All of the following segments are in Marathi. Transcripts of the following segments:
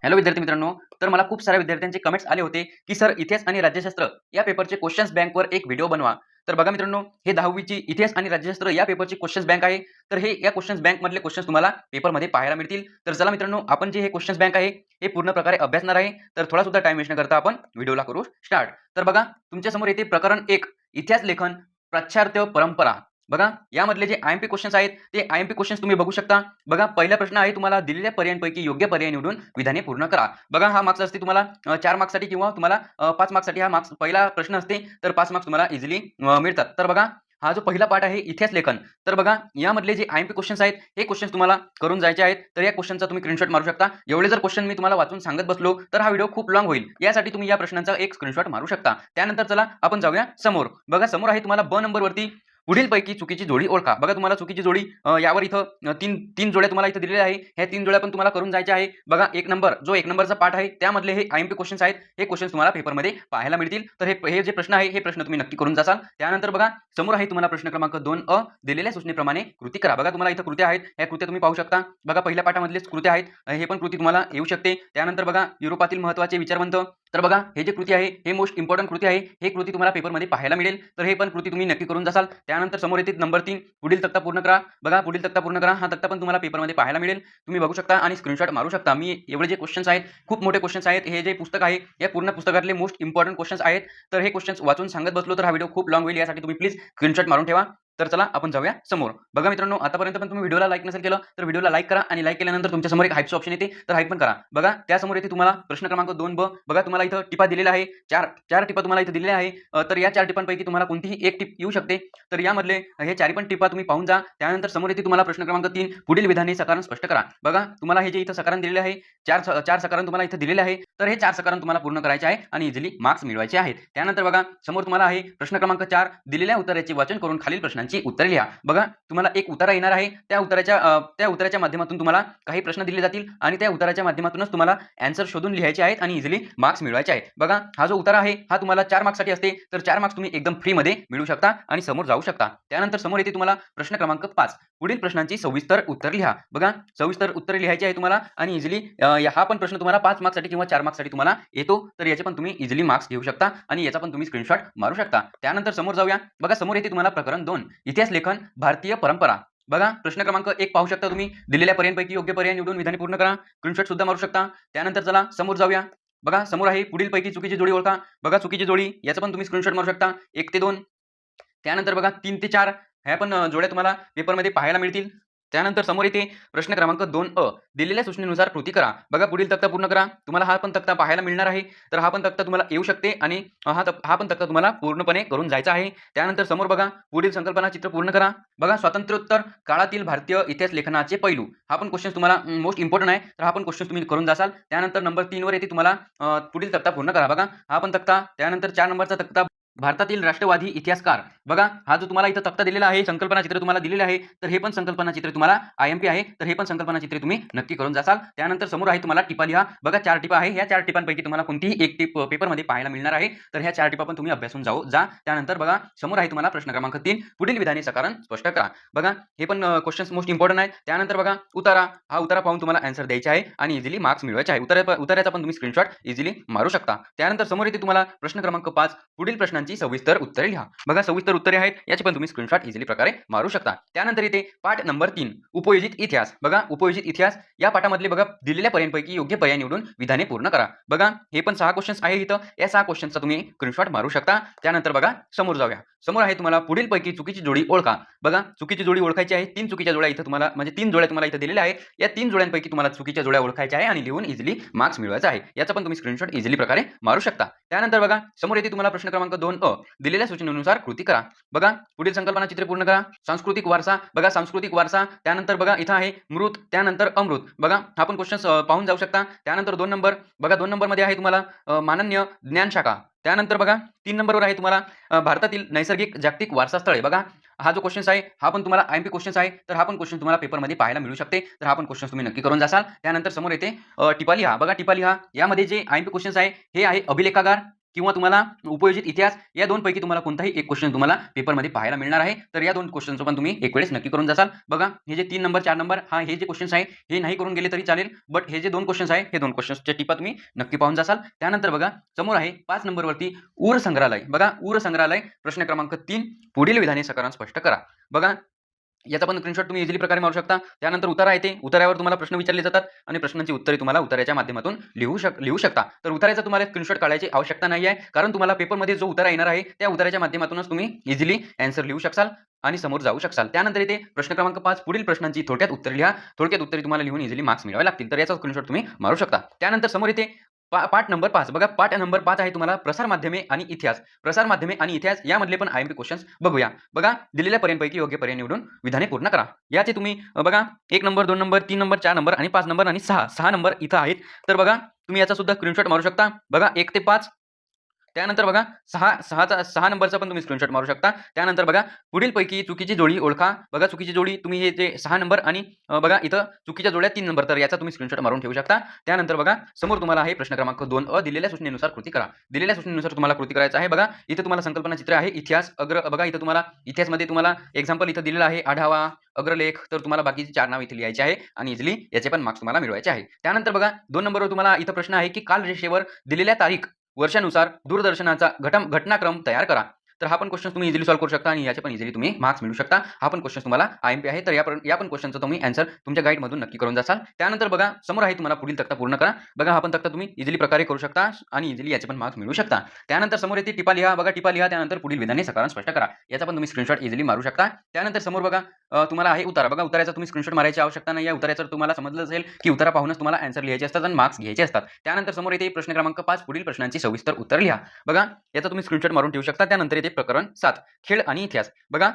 हॅलो विद्यार्थी मित्रांनो, तर मला खूप साऱ्या विद्यार्थ्यांचे कमेंट्स आले होते, की सर इतिहास आणि राज्यशास्त्र या पेपरचे क्वेश्चन्स बँकवर एक व्हिडिओ बनवा. तर बघा मित्रांनो, हे 10वीची इतिहास आणि राज्यशास्त्र या पेपरची क्वेश्चन्स बँक आहे. तर हे या क्वेश्चन्स बँकमधले क्वेश्चन्स तुम्हाला पेपरमध्ये पाहायला मिळतील. तर चला मित्रांनो, आपण जे हे क्वेश्चन्स बँक आहे, हे पूर्ण प्रकारे अभ्यासणार आहे. तर थोडा सुद्धा टाईम वेस्ट न करता आपण व्हिडिओला करू स्टार्ट. तर बघा, तुमच्या समोर येते प्रकरण 1 इतिहास लेखन पाश्चात्य परंपरा. बघा, यामधले जे आय-एम-पी क्वेश्चन्स आहेत, ते आय-एम-पी क्वेश्चन्स तुम्ही बघू शकता. बघा, पहिला प्रश्न आहे तुम्हाला दिलेल्या पर्यायांपैकी योग्य पर्याय निवडून विधाने पूर्ण करा. बघा, हा मार्क्स असते तुम्हाला 4 मार्क्ससाठी किंवा तुम्हाला 5 मार्क्ससाठी हा मार्क्स पहिला प्रश्न असते, तर 5 मार्क्स तुम्हाला इझिली मिळतात. तर बघा, हा जो पहिला पार्ट आहे इतिहास लेखन, तर बघा यामधले जे आय-एम-पी क्वेश्चन्स आहेत, हे क्वेश्चन्स तुम्हाला करून जायचे आहेत. तर या क्वेश्चनचा तुम्ही स्क्रीनशॉट मारू शकता. एवढे जर क्वेश्चन मी तुम्हाला वाचून सांगत बसलो, तर हा व्हिडिओ खूप लाँग होईल. यासाठी तुम्ही या प्रश्नांचा एक स्क्रीनशॉट मारू शकता. त्यानंतर चला आपण जाऊया समोर. बघा, समोर आहे तुम्हाला ब नंबरवरती पुढीलपैकी चुकीची जोडी ओळखा. बघा, तुम्हाला चुकीची जोडी यावर इथं 3 जोड्या तुम्हाला इथं दिलेल्या आहे. ह्या 3 जोड्या पण तुम्हाला करून जायच्या आहे. बघा, 1 नंबर जो 1 नंबरचा पार्ट आहे त्यामधले हे आय-एम-पी क्वेश्चन्स आहेत. हे क्वेश्चन्स तुम्हाला पेपरमध्ये पाहायला मिळतील. तर हे जे प्रश्न आहे हे प्रश्न तुम्ही नक्की करून जासाल. त्यानंतर बघा, समोर आहे तुम्हाला प्रश्न क्रमांक 2 अ दिलेल्या सूचनेप्रमाणे कृती करा. बघा, तुम्हाला इथं कृत्या आहेत. ह्या कृत्या तुम्ही पाहू शकता. बघा, पहिल्या पाठामधलेच कृत्या आहेत. हे पण कृती तुम्हाला येऊ शकते. त्यानंतर बघा, युरोपातील महत्त्वाचे विचारवंत. तर बघा, हे जे कृती आहे हे मोस्ट इम्पॉर्टंट कृती आहे. हे कृती तुम्हाला पेपरमध्ये पाहायला मिळेल. तर हे पण कृती तुम्ही नक्की करून जासाल. त्यानंतर समोर येते नंबर 3 पुढील तक्ता पूर्ण करा. बघा, पुढील तक्ता पूर्ण करा. हा तक्ता पण तुम्हाला पेपरमध्ये पाहायला मिळेल. तुम्ही बघू शकता आणि स्क्रीनशॉट मारू शकता. मी एवढे जे क्वेश्चन्स आहेत, खूप मोठे क्वेश्चन्स आहेत. हे जे पुस्तक आहे, या पूर्ण पुस्तकातले मोस्ट इम्पॉर्टंट क्वेश्चन्स आहेत. तर हे क्वेश्चन्स वाचून सांगत बसलो तर हा व्हिडिओ खूप लाँग होईल. यासाठी तुम्ही प्लीज स्क्रीनशॉट मारून ठेवा. तर चला आपण जाऊया समोर. बघा मित्रांनो, आतापर्यंत पण तुम्ही व्हिडिओला लाईक नसेल केलं, तर व्हिडिओला लाईक करा आणि लाईक केल्यानंतर तुमच्या समोर एक हाईपचं ऑप्शन येते, तर हाईप पण करा. बघा, त्यासमोर येते तुम्हाला प्रश्न क्रमांक 2 ब. बघा, तुम्हाला इथं टिपा दिलेला आहे. 4 टिपा तुम्हाला इथं दिलेल्या आहे. तर या 4 टिपांपैकी तुम्हाला कोणतीही एक टिप येऊ शकते. तर यामधले हे 4ही पण टिपा तुम्ही पाहून जा. त्यानंतर समोर येते तुम्हाला प्रश्न क्रमांक 3 पुढील विधाने सकारण स्पष्ट करा. बघा, तुम्हाला हे जे इथं सकारण दिलेले आहे, 4 सकारण तुम्हाला इथं दिलेले आहे. तर हे 4 सकारण तुम्हाला पूर्ण करायचे आहे आणि इझिली मार्क्स मिळवायचे आहेत. त्यानंतर बघा, समोर तुम्हाला आहे प्रश्न क्रमांक 4 दिलेल्या उत्तराचे वाचन करून खालील प्रश्नांची उत्तरे लिहा. बघा, तुम्हाला एक उतारा येणार आहे. त्या उताराच्या माध्यमातून तुम्हाला काही प्रश्न दिले जातील आणि त्या उताराच्या माध्यमातूनच तुम्हाला ॲन्सर शोधून लिहायचे आहेत आणि इझिली मार्क्स मिळवायचे आहेत. बघा, हा जो उतारा आहे हा तुम्हाला 4 मार्क्ससाठी असते. तर 4 मार्क्स तुम्ही एकदम फ्रीमध्ये मिळवू शकता आणि समोर जाऊ शकता. त्यानंतर समोर येते तुम्हाला प्रश्न क्रमांक 5 पुढील प्रश्नांची सविस्तर उत्तर लिहा. बघा, सविस्तर उत्तरे लिहायची आहे तुम्हाला आणि इझिली हा पण प्रश्न तुम्हाला 5 मार्क्ससाठी किंवा 4 मार्क्ससाठी तुम्हाला येतो. तर याचे पण तुम्ही इझिली मार्क्स घेऊ शकता आणि याचा पण तुम्ही स्क्रीनशॉट मारू शकता. त्यानंतर समोर जाऊया. बघा, समोर येते तुम्हाला प्रकरण 2 इतिहास लेखन भारतीय परंपरा. बघा, प्रश्न क्रमांक 1 पाहू शकता तुम्ही. दिलेल्या पर्यायांपैकी योग्य पर्याय निवडून विधाने पूर्ण करा. स्क्रीनशॉट सुद्धा मारू शकता. त्यानंतर चला समोर जाऊया. बघा, समोर आहे पुढीलपैकी चुकीची जोडी ओळखा. बघा, चुकीची जोडी याचा पण तुम्ही स्क्रीनशॉट मारू शकता. 1 ते 2. त्यानंतर बघा 3 ते 4 ह्या पण जोड्या तुम्हाला पेपरमध्ये पाहायला मिळतील. त्यानंतर समोर येते प्रश्न क्रमांक 2 अ दिलेल्या सूचनेनुसार कृती करा. बघा, पुढील तक्ता पूर्ण करा. तुम्हाला हा पण तक्ता पाहायला मिळणार आहे. तर हा पण तक्ता तुम्हाला येऊ शकते आणि हा पण तक्ता तुम्हाला पूर्णपणे करून जायचा आहे. त्यानंतर समोर बघा, पुढील संकल्पना चित्र पूर्ण करा. बघा, स्वातंत्र्योत्तर काळातील भारतीय इतिहास लेखनाचे पैलू. हा पण क्वेश्चन तुम्हाला मोस्ट इम्पॉर्टंट आहे. तर हा पण क्वेश्चन तुम्ही करून जासाल. त्यानंतर नंबर 3 वर येते तुम्हाला पुढील तक्ता पूर्ण करा. बघा, हा पण तक्ता. त्यानंतर 4 नंबरचा तक्ता भारतातील राष्ट्रवादी इतिहासकार. बघा, हा जो तुम्हाला इथं तक्ता दिलेला आहे, संकल्पना चित्र तुम्हाला दिलेले आहे. तर हे पण संकल्पना चित्र तुम्हाला आय-एम-पी आहे. तर हे पण संकल्पना चित्र तुम्ही नक्की करून जासाल. त्यानंतर समोर आहे तुम्हाला टिपा लिहा. बघा, 4 टिपा आहे. ह्या 4 टिपांपैकी तुम्हाला कोणतीही एक टिप पेपरमध्ये पाहायला मिळणार आहे. तर ह्या 4 टिपा पण तुम्ही अभ्यासून जा. त्यानंतर बघा, समोर आहे तुम्हाला प्रश्न क्रमांक 3 पुढील विधाने सकारण स्पष्ट करा. बघा, हे पण क्वेश्चन्स मोस्ट इम्पॉर्टंट आहेत. त्यानंतर बघा, उतारा. हा उतारा पाहून तुम्हाला आन्सर द्यायचे आहे आणि इझिली मार्क्स मिळवायचे आहे. उतार्याचा पण तुम्ही स्क्रीनशॉट इझिली मारू शकता. त्यानंतर समोर येते तुम्हाला प्रश्न क्रमांक 5 पुढील प्रश्नांची सविस्तर उत्तरे लिहा. बघा, सविस्तर उत्तरे आहेत. याची पण तुम्ही स्क्रीनशॉट इझिली प्रकारे मारू शकता. त्यानंतर येते पाठ नंबर 3 उपयोजित इतिहास. बघा, उपयोजित इतिहास या पाठामधले बघा दिलेल्या पर्यायांपैकी योग्य पर्याय निवडून विधाने पूर्ण करा. बघा, हे पण 6 क्वेश्चन्स आहे इथं. या 6 क्वेश्चन्सचा तुम्ही स्क्रीनशॉट मारू शकता. त्यानंतर बघा, समोर जाऊया. समोर आहे तुम्हाला पुढीलपैकी चुकीची जोडी ओळखा. बघा, चुकीची जोडी ओळखायची आहे. 3 चुकीच्या जोड्या इथं तुम्हाला म्हणजे 3 जोड्या तुम्हाला इथं दिलेल्या आहेत. या 3 जोड्यांपैकी तुम्हाला चुकीच्या जोड्या ओळखायच्या आहे आणि लिहून इझिली मार्क्स मिळवायचा आहे. याचा पण तुम्ही स्क्रीनशॉट इझिली प्रकारे मारू शकता. त्यानंतर बघा, समोर येते तुम्हाला प्रश्न क्रमांक 2 अ दिलेल्या सूचनेनुसार कृती करा. बघा, पुढील संकल्पना चित्र पूर्ण करा. सांस्कृतिक वारसा. बघा, सांस्कृतिक वारसा. त्यानंतर बघा, इथं आहे मृत, त्यानंतर अमृत. बघा, हा पण क्वेश्चन्स पाहून जाऊ शकता. त्यानंतर 2 नंबर. बघा, 2 नंबरमध्ये आहे तुम्हाला माननीय ज्ञानशाखा. त्यानंतर बघा, 3 नंबरवर आहे तुम्हाला भारतातील नैसर्गिक जागतिक वारसा स्थळे. बघा, हा जो क्वेश्चन्स आहे हा पण तुम्हाला आय-एम-पी क्वेश्चन्स आहे. तर हा पण क्वेश्चन तुम्हाला पेपरमध्ये पाहायला मिळू शकते. तर हा पण क्वेश्चन तुम्ही नक्की करून जासाल. त्यानंतर समोर येते टिपा लिहा. बघा, टिपा लिहा. यामध्ये जे आय-एम-पी क्वेश्चन्स आहे हे आहे अभिलेखागार, किंवा तुम्हाला उपयोजित इतिहास या दोनपैकी तुम्हाला कोणताही एक क्वेश्चन तुम्हाला पेपरमध्ये पाहायला मिळणार आहे. तर या 2 क्वेश्चनचं पण तुम्ही एक वेळेस नक्की करून जासाल. बघा हे जे 3 नंबर 4 नंबर हे जे क्वेश्चन्स आहे हे नाही करून गेले तरी चालेल. बट हे जे 2 क्वेश्चन्स आहे हे 2 क्वेश्चन्सच्या टिपा तुम्ही नक्की पाहून जासाल. त्यानंतर बघा समोर आहे 5 नंबरवरती उर संग्रहालय. बघा उर संग्रहालय प्रश्न क्रमांक 3 पुढील विधाने सकारांत स्पष्ट करा. बघा याचा पण स्क्रीनशॉट तुम्ही इझिली प्रकारे मारू शकता. त्यानंतर उतारा येते. उतार्यावर तुम्हाला प्रश्न विचारले जातात आणि प्रश्नांची उत्तरे तुम्हाला उतार्याच्या माध्यमातून लिहू शकता. तर उतार्याचा तुम्हाला स्क्रीनशॉट काढायची आवश्यकता नाही आहे. कारण तुम्हाला पेपरमध्ये जो उतारा येणार आहे त्या उतार्याच्या माध्यमातूनच तुम्ही इझिली आन्सर लिहू शकाल आणि समोर जाऊ शकाल. त्यानंतर येते प्रश्न क्रमांक 5 पुढील प्रश्नांची थोडक्यात उत्तरे लिहा. थोडक्यात उत्तरे तुम्हाला लिहून इझिली मार्क्स मिळवावे लागतील. तर याचा स्क्रीनशॉट तुम्ही मारू शकता. त्यानंतर समोर येते पाठ नंबर 5. बघा पाठ नंबर 5 आहे तुम्हाला प्रसार माध्यमे आणि इतिहास. प्रसार माध्यमे आणि इतिहास यामधले पण आयएमपी क्वेश्चन्स बघूया. बघा दिलेल्या पर्यायांपैकी योग्य पर्याय निवडून विधाने पूर्ण करा. याचे तुम्ही बघा 1 नंबर, 2 नंबर, 3 नंबर, 4 नंबर आणि 5 नंबर आणि 6 नंबर इथं आहेत. तर बघा तुम्ही याचा सुद्धा स्क्रीनशॉट मारू शकता. बघा 1 ते 5 त्यानंतर बघा 6 नंबरचा पण तुम्ही स्क्रीनशॉट मारू शकता. त्यानंतर बघा पुढीलपैकी चुकीची जोडी ओळखा. बघा चुकीची जोडी तुम्ही हे जे 6 नंबर आणि बघा इथं चुकीच्या जोड्या 3 नंबर तर याचा तुम्ही स्क्रीनशॉट मारून ठेवू शकता. त्यानंतर बघा समोर तुम्हाला आहे प्रश्न क्रमांक 2 दिलेल्या सूचनेनुसार कृती करा. दिलेल्या सूचनेनुसार तुम्हाला कृती करायचं आहे. बघा इथं तुम्हाला संकल्पना चित्र आहे. इतिहास बघा इथं तुम्हाला इतिहासमध्ये तुम्हाला एक्झाम्पल इथं दिलेलं आहे आढावा, अग्रलेख तर तुम्हाला बाकीची 4 नाव इथे लिहायची आहे आणि इझिली याचे पण मार्क्स तुम्हाला मिळवायचे आहे. त्यानंतर बघा 2 नंबरवर तुम्हाला इथं प्रश्न आहे की कालरेषेवर दिलेल्या तारीख वर्षानुसार दूरदर्शनाचा घटनाक्रम तयार करा. तर हा पण क्वेश्चन तुम्ही इझिली सॉल्व्ह करू शकता आणि याचे पण इझिली तुम्ही मार्क्स मिळवू शकता. हा पण क्वेश्चन तुम्हाला आयएमपी आहे. तर या पण क्वेश्चनचा तुम्ही आन्सर तुमच्या गाईडमधून नक्की करून जासाल. त्यानंतर बघा समोर आहे तुम्हाला पुढील तक्ता पूर्ण करा. बघा हा पण तक्ता तुम्ही इझिली प्रकारे करू शकता आणि इझिली याचे पण मार्क्स मिळवू शकता. त्यानंतर समोर येते टिपा लिहा. बघा टिपा लिहा. त्यानंतर पुढील विधाने सकारांत स्पष्ट करा. याचा पण तुम्ही स्क्रीनशॉट इझिली मारू शकता. त्यानंतर समोर बघा तुम्हाला आहे उतारा. बघा उताराचा तुम्ही स्क्रीनशॉट मारायची आवश्यकता नाही आहे. उताराचं तुम्हाला समजलं असेल की उतारा पाहूनच तुम्हाला आन्सर लिहायचे असतात आणि मार्क्स घ्यायचे असतात. त्यानंतर समोर येते प्रश्न क्रमांक 5 पुढील प्रश्नांची सविस्तर उत्तर लिहा. बघा याचा तुम्ही स्क्रीनशॉट मारून ठेवू शकता. त्यानंतर येते प्रकरण 7 खेळ आणि इतिहास. बघा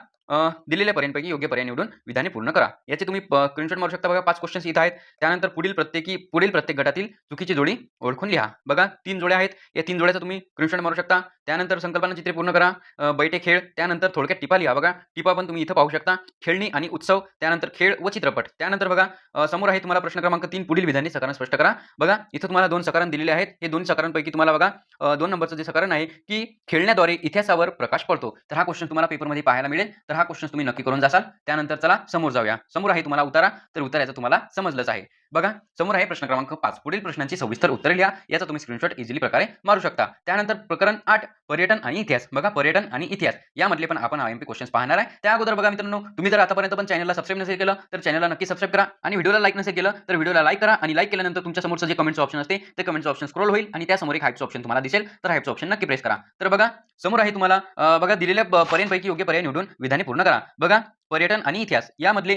दिलेल्या पर्यायांपैकी योग्य पर्याय निवडून विधाने पूर्ण करा. याचे तुम्ही स्क्रीनशॉट मारू शकता. बघा 5 क्वेश्चन्स इथं आहेत. त्यानंतर पुढील प्रत्येक गटातील चुकीची जोडी ओळखून लिहा. बघा 3 जोड्या आहेत. या 3 जोड्याचा तुम्ही स्क्रीनशॉट मारू शकता. त्यानंतर संकल्पना चित्रे पूर्ण करा. बैठे खेळ त्यानंतर थोडक्यात टिपा लिहा. बघा टिपा पण तुम्ही इथं पाहू शकता. खेळणी आणि उत्सव त्यानंतर खेळ व चित्रपट. त्यानंतर बघा समोर आहे तुम्हाला प्रश्न क्रमांक 3 पुढील विधाने सकारांत स्पष्ट करा. बघा इथं तुम्हाला 2 सकारांत दिलेले आहेत. हे 2 सकारांपैकी तुम्हाला बघा 2 नंबरचं जे सकारण आहे की खेळण्याद्वारे इतिहासावर प्रकाश पडतो. तर हा क्वेश्चन तुम्हाला पेपरमध्ये पाहायला मिळेल. तर हा क्वेश्चन तुम्ही नक्की करून जासाल. त्यानंतर चला समोर जाऊया. समोर आहे तुम्हाला उतारा. तर उतार्याचं तुम्हाला समजलंच आहे. बघा समोर आहे प्रश्न क्रमांक 5 पुढील प्रश्नांची सविस्तर उत्तरे लिहा. याचा तुम्ही स्क्रीनशॉट इझिली प्रकारे मारू शकता. त्यानंतर प्रकरण 8 पर्यटन आणि इतिहास. बघा पर्यटन आणि इतिहास यामधले पण आपण आयएमपी क्वेश्चन्स पाहणार आहे. त्या अगोदर बघा मित्रांनो तुम्ही जर आतापर्यंत पण चॅनलला सबस्क्राइब नसेल केलं तर चॅनलला नक्की सबस्क्राइब करा आणि व्हिडिओला लाईक नसेल केलं तर व्हिडिओला लाईक करा आणि लाईक केल्यानंतर तुमच्या समोरचं जे कमेंटचं ऑप्शन असते ते कमेंटचं ऑप्शन स्क्रोल होईल आणि त्यासमोर एक हाईपचं ऑप्शन तुम्हाला दिसेल. तर हाईपचं ऑप्शन नक्की प्रेस करा. तर बघा समोर आहे तुम्हाला बघा दिलेल्या पर्यायांपैकी योग्य पर्याय निवडून विधाने पूर्ण करा. बघा पर्यटन आणि इतिहास यामधले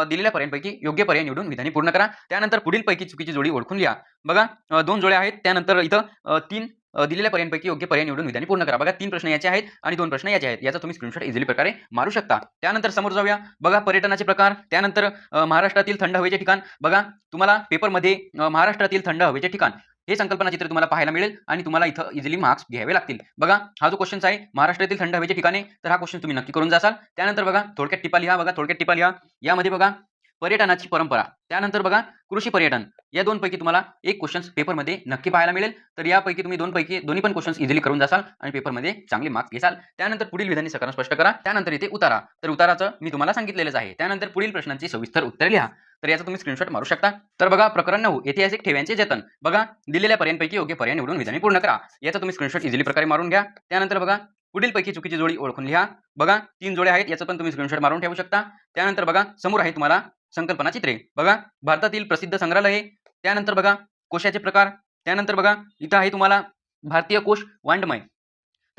दिलेल्या पर्यायांपैकी योग्य पर्याय निवडून विधाने पूर्ण करा. त्यानंतर पुढीलपैकी चुकीची जोडी ओळखून लिहा. बघा 2 जोड्या आहेत. त्यानंतर इथं 3 दिलेल्या पर्यायांपैकी योग्य पर्याय निवडून विधाने पूर्ण करा. बघा 3 प्रश्न याचे आहेत आणि 2 प्रश्न याचे आहेत. याचा तुम्ही स्क्रीनशॉट इझिली प्रकारे मारू शकता. त्यानंतर समोर जाऊया. बघा पर्यटनाचे प्रकार त्यानंतर महाराष्ट्रातील थंड हवेचे ठिकाण. बघा तुम्हाला पेपरमध्ये महाराष्ट्रातील थंड हवेचे ठिकाण हे संकल्पना चित्र तुम्हाला पाहायला मिळेल आणि तुम्हाला इथं इझिली मार्क्स घ्यावे लागतील. बघा हा जो क्वेश्चन आहे महाराष्ट्रातील थंड हवेचे ठिकाणे तर हा क्वेश्चन तुम्ही नक्की करून जासाल. त्यानंतर बघा थोडक्यात टिपा लिहा. बघा थोडक्यात टिपा लिहा. यामध्ये बघा पर्यटनाची परंपरा त्यानंतर बघा कृषी पर्यटन या 2 पैकी तुम्हाला एक क्वेश्चन पेपरमध्ये नक्की पाहायला मिळेल. तर यापैकी तुम्ही 2 पैकी दोन्ही पण क्वेश्चन्स इझिली करून जासाल आणि पेपरमध्ये चांगले मार्क्स घेसाल. त्यानंतर पुढील विधाने सकारांत स्पष्ट करा. त्यानंतर येते उतारा. तर उताराचं मी तुम्हाला सांगितलेलंच आहे. त्यानंतर पुढील प्रश्नांची सविस्तर उत्तरे लिहा. तर याचा तुम्ही स्क्रीनशॉट मारू शकता. तर बघा प्रकरण 9 ऐतिहासिक ठेव्यांचे जतन. बघा दिलेल्या पर्यायांपैकी योग्य पर्याय निवडून विधाने पूर्ण करा. याचा तुम्ही स्क्रीनशॉट इझिली प्रकारे मारून घ्या. त्यानंतर बघा पुढीलपैकी चुकीची जोडी ओळखून लिहा. बघा 3 जोड्या आहेत. याचं पण तुम्ही स्क्रीनशॉट मारून ठेवू शकता. त्यानंतर बघा समोर आहे तुम्हाला संकल्पना चित्रे. बघा भारतातील प्रसिद्ध संग्रहालय त्यानंतर बघा कोशाचे प्रकार त्यानंतर बघा इथं आहे तुम्हाला भारतीय कोश वाङ्मय.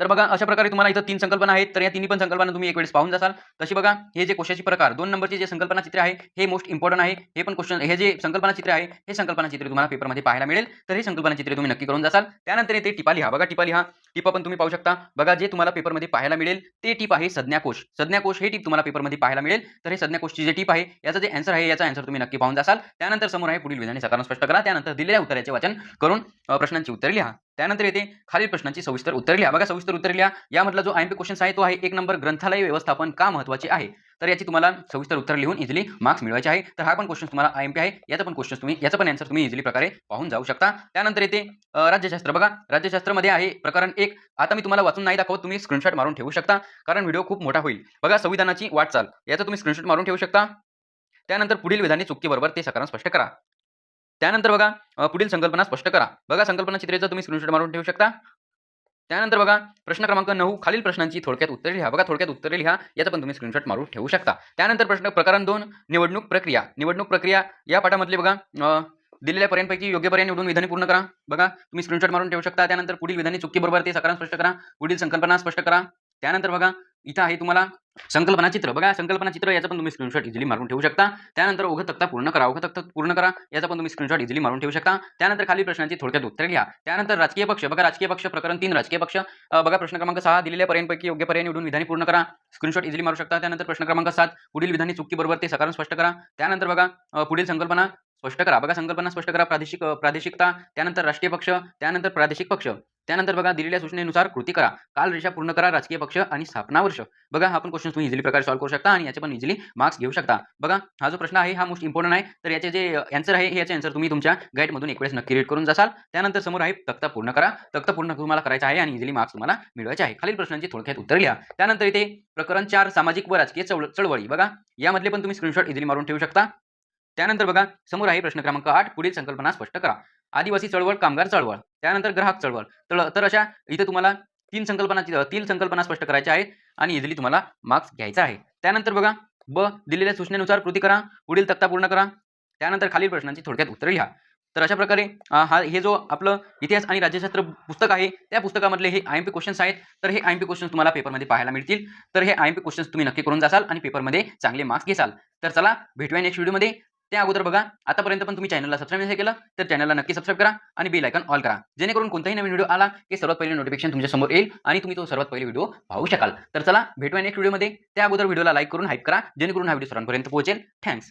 तर बघा अशा प्रकारे तुम्हाला इथं 3 संकल्पना आहेत. तर या तिन्ही पण संकल्पना तुम्ही एक वेळेस पाहून जासाल. तशी बघा हे जे कोशाचे प्रकार 2 नंबरचे जे संकल्पना चित्र आहे हे मोस्ट इम्पॉर्टंट आहे. हे पण क्वेश्चन हे जे संकल्पना चित्र आहे हे संकल्पना चित्र तुम्हाला पेपरमध्ये पाहायला मिळेल. तर हे संकल्पना चित्र तुम्ही नक्की करून जासाल. त्यानंतर येते टिपा लिहा. बघा टिपा लिहा. टिपा पण तुम्ही पाहू शकता. बघा जे तुम्हाला पेपरमध्ये पाहायला मिळेल ते टिप आहे संज्ञाकोश. संज्ञाकोश हे टिप तुम्हाला पेपरमध्ये पाहायला मिळेल. तर हे संज्ञाकोशची जे टिप आहे याचा जे आन्सर आहे याचा आन्सर तुम्ही नक्की पाहून जासाल. त्यानंतर समोर आहे पुढील विधाने सकारांत स्पष्ट करा. त्यानंतर दिलेल्या उत्तराचे वाचन करून प्रश्नांची उत्तरे लिहा. त्यानंतर येते खालील प्रश्नांची सविस्तर उत्तरे लिहा. बघा सविस्तर उत्तरे लिहा. यामधला जो आयएमपी क्वेश्चन आहे तो आहे 1 नंबर ग्रंथालय व्यवस्थापन का महत्त्वाचे आहे. तर याची तुम्हाला सविस्तर उत्तर लिहून इझिली मार्क्स मिळवायचे आहे. तर हा पण क्वेश्चन तुम्हाला आयएमपी आहे. याचा पण आन्सर तुम्ही इझिली प्रकारे पाहून जाऊ शकता. त्यानंतर येते राज्यशास्त्र. बघा राज्यशास्त्रामध्ये आहे प्रकरण 1. आता मी तुम्हाला वाचून नाही दाखवत, तुम्ही स्क्रीनशॉट मारून ठेवू शकता कारण व्हिडिओ खूप मोठा होईल. बघा संविधानाची वाटचाल याचा तुम्ही स्क्रीनशॉट मारून ठेवू शकता. त्यानंतर पुढील विधाने चुकीबरोबर ते सकारात्मक स्पष्ट करा. त्यानंतर बघा पुढील संकल्पना स्पष्ट करा. बघा संकल्पना चित्रेचा तुम्ही स्क्रीनशॉट मारून ठेवू शकता. त्यानंतर बघा प्रश्न क्रमांक 9 खालील प्रश्नांची थोडक्यात उत्तरे लिहा. बघा थोडक्यात उत्तरे लिहा. याचा पण तुम्ही स्क्रीनशॉट मारून ठेवू शकता. त्यानंतर प्रकरण 2 निवडणूक प्रक्रिया या पाठामधले बघा दिलेल्या पर्यायांपैकी योग्य पर्याय निवडून विधाने पूर्ण करा. बघा तुम्ही स्क्रीनशॉट मारून ठेवू शकता. त्यानंतर पुढील विधाने चुकीबरोबर ते सकारात्मक स्पष्ट करा. पुढील संकल्पना स्पष्ट करा. त्यानंतर बघा इथं आहे तुम्हाला संकल्पना चित्र. बघा संकल्पना चित्र याचा पण तुम्ही स्क्रीनशॉट इझिली मारून ठेवू शकता. त्यानंतर ओघ तक्ता पूर्ण करा. याचा पण तुम्ही स्क्रीनशॉट इझिली मारून ठेवू शकता. त्यानंतर खालील प्रश्नांची थोडक्यात उत्तरे लिहा. त्यानंतर राजकीय पक्ष. बघा राजकीय पक्ष प्रकरण 3 राजकीय पक्ष. बघा प्रश्न क्रमांक 6 दिलेल्या पर्यायांपैकी योग्य पर्याय निवडून विधाने पूर्ण करा. स्क्रीनशॉट इझिली मारू शकता. त्यानंतर प्रश्न क्रमांक 7 पुढील विधाने चुकीबरोबर ते सकारात्मक स्पष्ट करा. त्यानंतर बघा पुढील संकल्पना स्पष्ट करा. बघा संकल्पना स्पष्ट करा. प्रादेशिकता, त्यानंतर राष्ट्रीय पक्ष, त्यानंतर प्रादेशिक पक्ष, त्यानंतर बघा दिलेल्या सूचनेनुसार कृती करा. कालरेषा पूर्ण करा. राजकीय पक्ष आणि स्थापना वर्ष. बघा हा पण क्वेश्चन तुम्ही इझिली प्रकारे सॉल्व्ह करू शकता आणि याचे पण इझिली मार्क्स घेऊ शकता. बघा हा जो प्रश्न आहे हा मोस्ट इम्पॉर्टंट आहे. तर याचे जे आन्सर आहे याचे आन्सर तुम्ही तुमच्या गाईडमधून एक वेळेस नक्की रीड करून जासाल. त्यानंतर समोर आहे तक्ता पूर्ण करा. तक्ता पूर्ण तुम्हाला करायचा आहे आणि इझिली मार्क्स तुम्हाला मिळवायचे आहे. खालील प्रश्नांची थोडक्यात उत्तर लिहा. त्यानंतर इथे प्रकरण 4 सामाजिक व राजकीय चळवळी. बघा यामधले पण तुम्ही स्क्रीनशॉट इझिली मारून ठेवू शकता. त्यानंतर बघा समोर आहे प्रश्न क्रमांक 8 पुढील संकल्पना स्पष्ट करा. आदिवासी चळवळ, कामगार चळवळ, त्यानंतर ग्राहक चळवळ. तर अशा इथे तुम्हाला तीन संकल्पना स्पष्ट करायच्या आहेत आणि इझिली तुम्हाला मार्क्स घ्यायचा आहे. त्यानंतर बघा दिलेल्या सूचनेनुसार कृती करा. पुढील तक्ता पूर्ण करा. त्यानंतर खालील प्रश्नांची थोडक्यात उत्तरे लिहा. तर अशा प्रकारे हे जो आपलं इतिहास आणि राज्यशास्त्र पुस्तक आहे त्या पुस्तकामधले हे आयएमपी क्वेश्चन्स आहेत. तर हे आयएमपी क्वेश्चन्स तुम्हाला पेपरमध्ये पाहायला मिळतील. तर हे आयएमपी क्वेश्चन्स तुम्ही नक्की करून जासाल आणि पेपरमध्ये चांगले मार्क्स घेसाल. तर चला भेटूया नेक्स्ट व्हिडिओमध्ये. त्या अगोदर बघा आतापर्यंत पण तुम्ही चॅनलला सबस्क्राईब नाही केलं तर चॅनलला नक्की सबस्क्राईब करा आणि बेल आयकॉन ऑल करा, जेणेकरून कोणताही नवीन व्हिडिओ आला की सर्वात पहिले नोटिफिकेशन तुमच्या समोर येईल आणि तुम्ही तो सर्वात पहिले व्हिडिओ पाहू शकाल. तर चला भेटूया नेक्स्ट व्हिडिओमध्ये. त्या अगोदर व्हिडिओला लाईक करून हाईप करा, जेणेकरून हा व्हिडिओ सर्वांपर्यंत पोहोचेल. थँक्स.